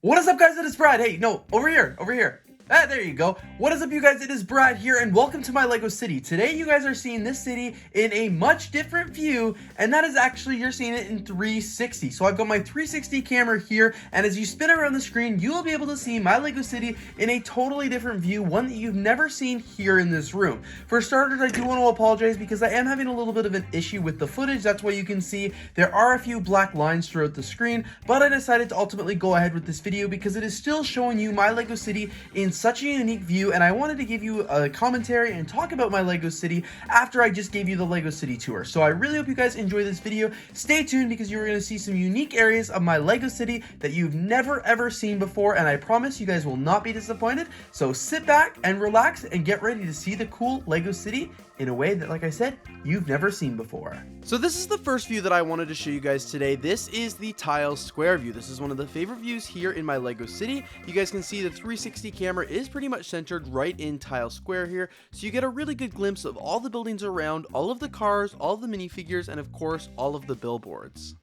What is up, guys? It is Brad. Hey, no, over here, over here. Ah, there you go. What is up, you guys? It is Brad here, and welcome to my LEGO city. Today, you guys are seeing this city in a much different view, and that is actually, you're seeing it in 360. So I've got my 360 camera here, and as you spin around the screen, you will be able to see my LEGO city in a totally different view, one that you've never seen here in this room. For starters, I do want to apologize because I am having a little bit of an issue with the footage. That's why you can see there are a few black lines throughout the screen, but I decided to ultimately go ahead with this video because it is still showing you my LEGO city in such a unique view, and I wanted to give you a commentary and talk about my LEGO city after I just gave you the LEGO city tour. So I really hope you guys enjoy this video. Stay tuned because you're going to see some unique areas of my LEGO city that you've never ever seen before, and I promise you guys will not be disappointed. So sit back and relax and get ready to see the cool LEGO city in a way that, like I said, you've never seen before. So this is the first view that I wanted to show you guys today. This is the tile square view. This is one of the favorite views here in my LEGO city. You guys can see the 360 camera is pretty much centered right in tile square here, so you get a really good glimpse of all the buildings around, all of the cars, all of the minifigures, and of course all of the billboards.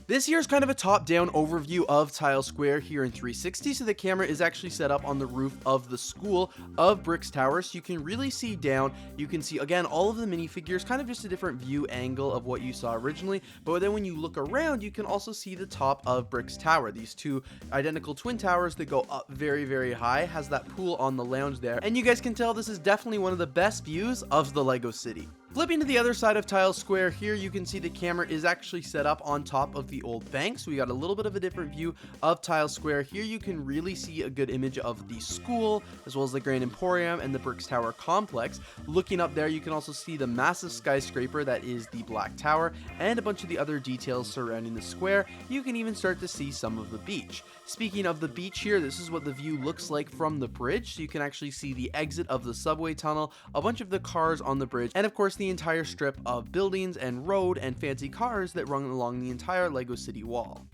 This here is kind of a top-down overview of Tile Square here in 360, so the camera is actually set up on the roof of the school of Bricks Tower, so you can really see down. You can see, again, all of the minifigures, kind of just a different view angle of what you saw originally, but then when you look around, you can also see the top of Bricks Tower. These two identical twin towers that go up very, very high, has that pool on the lounge there, and you guys can tell this is definitely one of the best views of the LEGO city. Flipping to the other side of Tile Square here, you can see the camera is actually set up on top of the old bank, so we got a little bit of a different view of Tile Square. Here you can really see a good image of the school, as well as the Grand Emporium and the Bricks Tower complex. Looking up there, you can also see the massive skyscraper that is the Black Tower, and a bunch of the other details surrounding the square. You can even start to see some of the beach. Speaking of the beach here, this is what the view looks like from the bridge, so you can actually see the exit of the subway tunnel, a bunch of the cars on the bridge, and of course the entire strip of buildings and road and fancy cars that run along the entire LEGO City wall.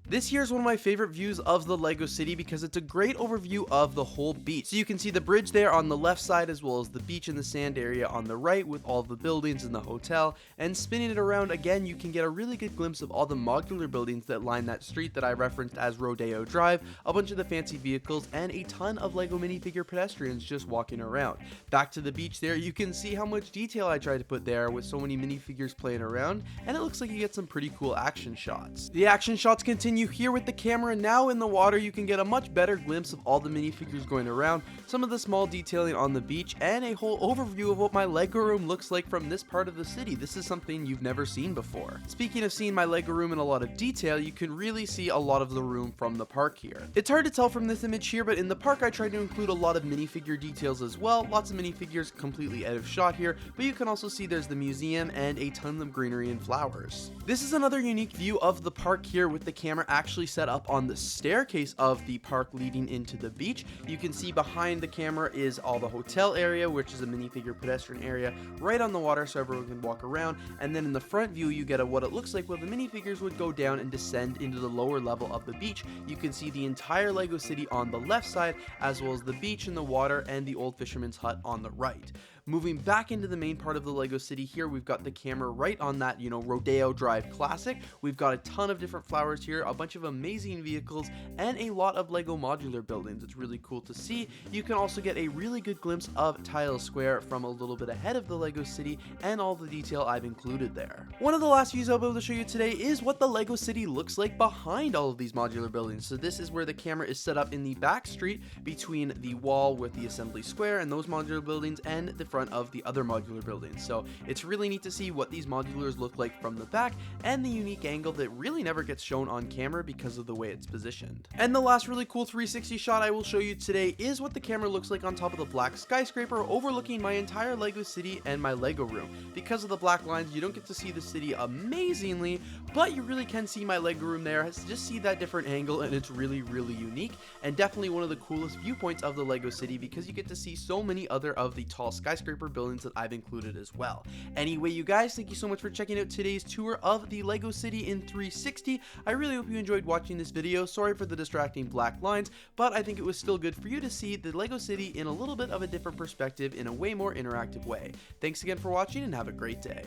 This here is one of my favorite views of the LEGO city because it's a great overview of the whole beach. So you can see the bridge there on the left side, as well as the beach and the sand area on the right with all the buildings and the hotel. And spinning it around again, you can get a really good glimpse of all the modular buildings that line that street that I referenced as Rodeo Drive, a bunch of the fancy vehicles, and a ton of LEGO minifigure pedestrians just walking around. Back to the beach there, you can see how much detail I tried to put there with so many minifigures playing around, and it looks like you get some pretty cool action shots. The action shots continue here with the camera now in the water. You can get a much better glimpse of all the minifigures going around, some of the small detailing on the beach, and a whole overview of what my LEGO room looks like from this part of the city. This is something you've never seen before. Speaking of seeing my LEGO room in a lot of detail, you can really see a lot of the room from the park here. It's hard to tell from this image here, but in the park I tried to include a lot of minifigure details as well. Lots of minifigures completely out of shot here, but you can also see there's the museum and a ton of greenery and flowers. This is another unique view of the park here with the camera actually set up on the staircase of the park leading into the beach. You can see behind the camera is all the hotel area, which is a minifigure pedestrian area right on the water so everyone can walk around, and then in the front view you get what it looks like where the minifigures would go down and descend into the lower level of the beach. You can see the entire LEGO city on the left side, as well as the beach and the water and the old fisherman's hut on the right. Moving back into the main part of the LEGO city here, we've got the camera right on that, Rodeo Drive classic. We've got a ton of different flowers here, a bunch of amazing vehicles, and a lot of LEGO modular buildings. It's really cool to see. You can also get a really good glimpse of Tile Square from a little bit ahead of the LEGO city and all the detail I've included there. One of the last views I'll be able to show you today is what the LEGO city looks like behind all of these modular buildings. So this is where the camera is set up in the back street between the wall with the assembly square and those modular buildings and the front of the other modular buildings. So it's really neat to see what these modulars look like from the back and the unique angle that really never gets shown on camera because of the way it's positioned. And the last really cool 360 shot I will show you today is what the camera looks like on top of the black skyscraper overlooking my entire LEGO city and my LEGO room. Because of the black lines, you don't get to see the city amazingly, but you really can see my LEGO room there. Just see that different angle, and it's really, really unique, and definitely one of the coolest viewpoints of the LEGO city because you get to see so many other of the tall skyscraper buildings that I've included as well. Anyway, you guys, thank you so much for checking out today's tour of the LEGO city in 360. I really hope you enjoyed watching this video. Sorry for the distracting black lines, but I think it was still good for you to see the LEGO city in a little bit of a different perspective in a way more interactive way. Thanks again for watching and have a great day.